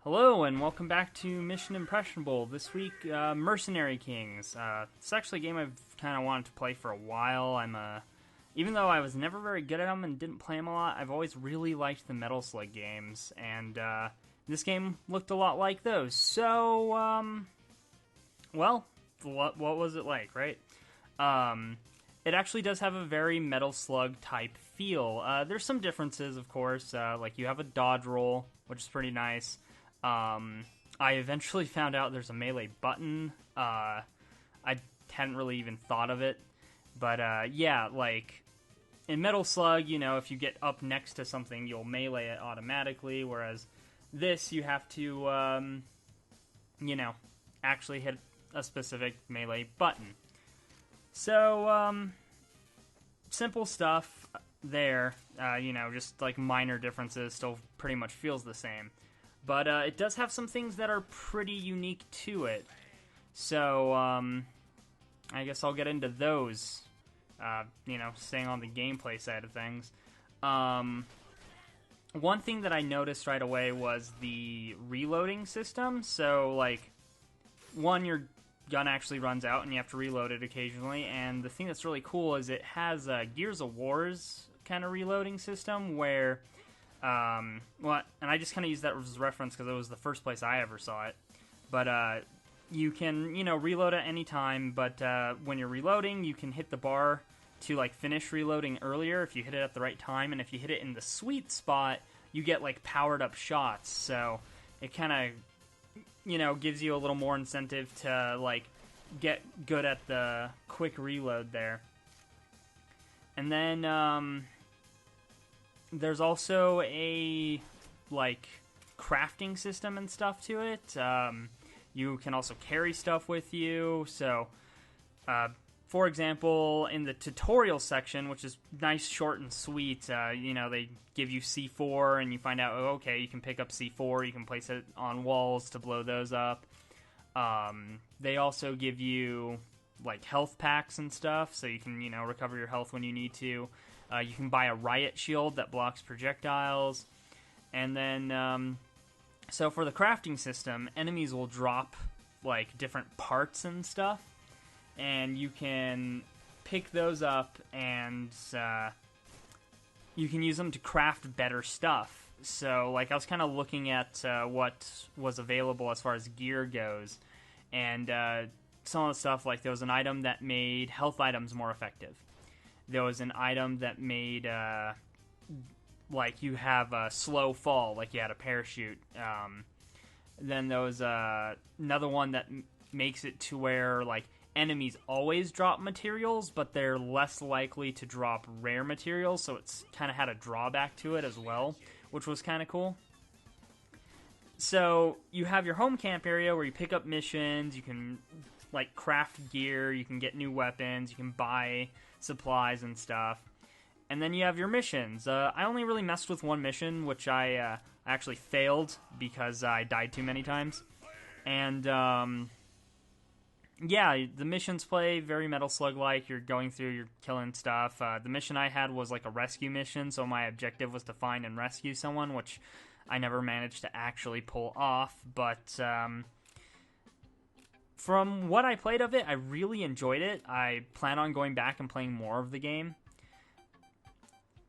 Hello and welcome back to Mission Impressionable. This week, Mercenary Kings. It's actually a game I've kind of wanted to play for a while. Even though I was never very good at them and didn't play them a lot, I've always really liked the Metal Slug games, and this game looked a lot like those. So, well, what was it like, right? It actually does have a very Metal Slug type feel. There's some differences, of course. Like you have a dodge roll, which is pretty nice. I eventually found out there's a melee button. I hadn't really even thought of it. But, yeah, like, in Metal Slug, you know, if you get up next to something, you'll melee it automatically, whereas this, you have to, you know, actually hit a specific melee button. So, simple stuff there, you know, just, like, minor differences, still pretty much feels the same. But it does have some things that are pretty unique to it. So, I guess I'll get into those, you know, staying on the gameplay side of things. One thing that I noticed right away was the reloading system. So, like, your gun actually runs out and you have to reload it occasionally. And the thing that's really cool is it has a Gears of War's kind of reloading system where... and I just kind of use that as reference because it was the first place I ever saw it. But you can, you know, reload at any time. But when you're reloading, you can hit the bar to like finish reloading earlier if you hit it at the right time. And if you hit it in the sweet spot, you get like powered up shots. So it kind of, you know, gives you a little more incentive to like get good at the quick reload there. And then there's also a, like, crafting system and stuff to it. You can also carry stuff with you. So, for example, in the tutorial section, which is nice, short, and sweet, you know, they give you C4, and you find out, oh, okay, you can pick up C4, you can place it on walls to blow those up. They also give you, like, health packs and stuff, so you can, you know, recover your health when you need to. You can buy a riot shield that blocks projectiles. And then, so for the crafting system, enemies will drop, like, different parts and stuff. And you can pick those up and you can use them to craft better stuff. So, like, I was kind of looking at what was available as far as gear goes. And some of the stuff, like, there was an item that made health items more effective. There was an item that made, like, you have a slow fall, like you had a parachute. Then there was another one that makes it to where, like, enemies always drop materials, but they're less likely to drop rare materials, so it's kind of had a drawback to it as well, which was kind of cool. So, you have your home camp area where you pick up missions, you can, like, craft gear, you can get new weapons, you can buy supplies and stuff. And then you have your missions. I only really messed with one mission, which I actually failed because I died too many times. And, yeah, the missions play very Metal Slug-like. You're going through, you're killing stuff. The mission I had was like a rescue mission, so my objective was to find and rescue someone, which I never managed to actually pull off. But, from what I played of it, I really enjoyed it. I plan on going back and playing more of the game.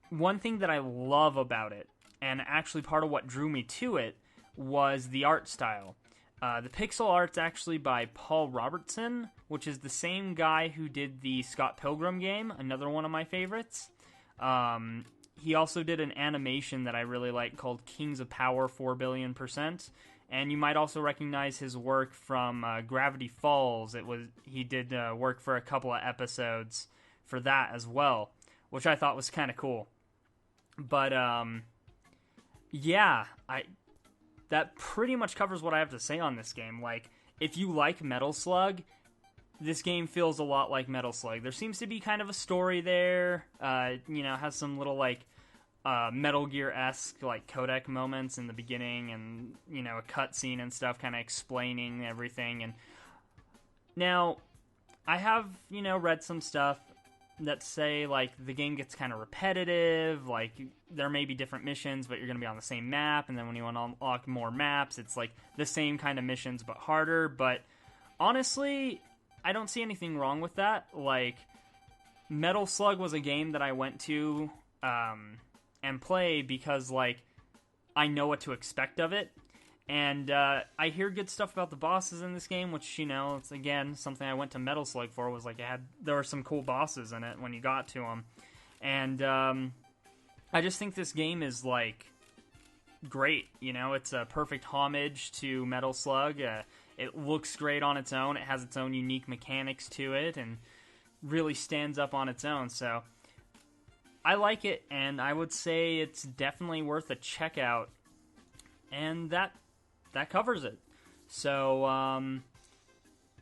One thing that I love about it, and actually part of what drew me to it, was the art style. The pixel art's actually by Paul Robertson, which is the same guy who did the Scott Pilgrim game, another one of my favorites. He also did an animation that I really like called Kings of Power 4,000,000,000%. And you might also recognize his work from Gravity Falls. He did work for a couple of episodes for that as well, which I thought was kind of cool. But yeah, that pretty much covers what I have to say on this game. Like, if you like Metal Slug, this game feels a lot like Metal Slug. There seems to be kind of a story there. You know, has some little like Metal Gear-esque like codec moments in the beginning, and you know, a cutscene and stuff, kind of explaining everything. And now, I have read some stuff that say, like, the game gets kind of repetitive, like, there may be different missions, but you're going to be on the same map, and then when you want to unlock more maps, it's, like, the same kind of missions, but harder. But honestly, I don't see anything wrong with that. Like, Metal Slug was a game that I went to and play because, like, I know what to expect of it. And I hear good stuff about the bosses in this game, which, you know, it's, again, something I went to Metal Slug for, was, like, there were some cool bosses in it when you got to them. And I just think this game is, like, great. You know, it's a perfect homage to Metal Slug. It looks great on its own. It has its own unique mechanics to it, and really stands up on its own. So I like it, and I would say it's definitely worth a check out. And that covers it. So,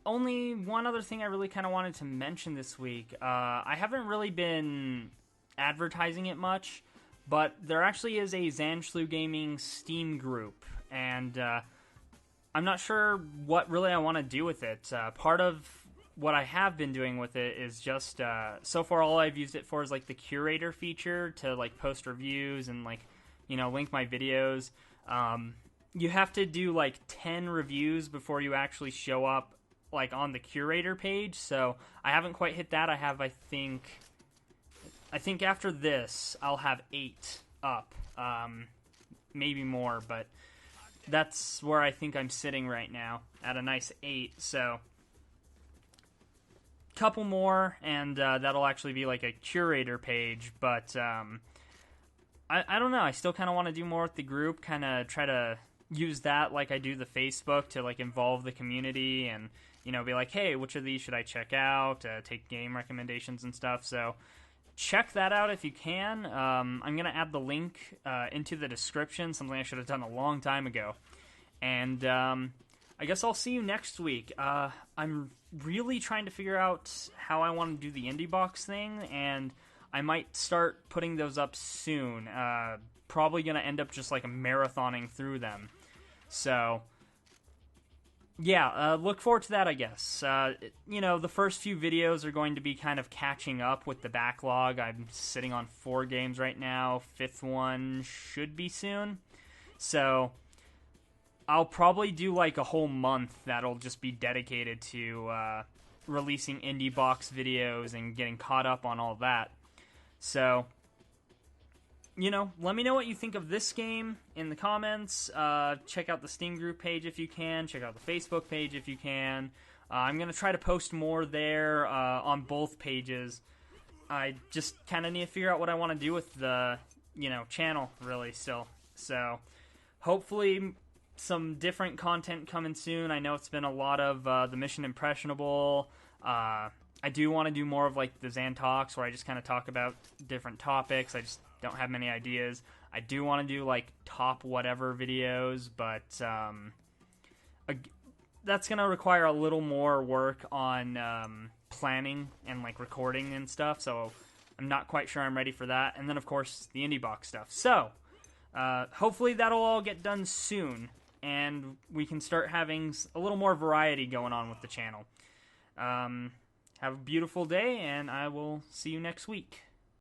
only one other thing I really kind of wanted to mention this week. I haven't really been advertising it much, but there actually is a Zanshlou Gaming Steam group, and I'm not sure what really I want to do with it. Part of what I have been doing with it is just, so far all I've used it for is, like, the curator feature to, like, post reviews and, like, you know, link my videos. You have to do, like, 10 reviews before you actually show up, like, on the curator page, so I haven't quite hit that. I think after this, I'll have 8 up, maybe more, but that's where I think I'm sitting right now, at a nice 8, so couple more, and that'll actually be, like, a curator page, but I don't know, I still kind of want to do more with the group, kind of try to use that like I do the Facebook to, like, involve the community and, you know, be like, hey, which of these should I check out, take game recommendations and stuff. So check that out if you can. I'm going to add the link into the description, something I should have done a long time ago. And I guess I'll see you next week. I'm really trying to figure out how I want to do the Indie Box thing, and I might start putting those up soon. Probably going to end up just, like, marathoning through them. So, yeah, look forward to that, I guess. You know, the first few videos are going to be kind of catching up with the backlog. I'm sitting on 4 games right now. 5th one should be soon. So, I'll probably do, like, a whole month that'll just be dedicated to releasing Indie Box videos and getting caught up on all that. So, you know, let me know what you think of this game in the comments. Check out the Steam group page if you can. Check out the Facebook page if you can. I'm going to try to post more there on both pages. I just kind of need to figure out what I want to do with the, you know, channel, really, still. So, hopefully some different content coming soon. I know it's been a lot of the Mission Impressionable. I do want to do more of, like, the Zan Talks, where I just kind of talk about different topics. I just don't have many ideas. I do want to do, like, top whatever videos, but that's going to require a little more work on planning and, like, recording and stuff, so I'm not quite sure I'm ready for that. And then, of course, the Indie Box stuff. So, hopefully that'll all get done soon, and we can start having a little more variety going on with the channel. Have a beautiful day, and I will see you next week.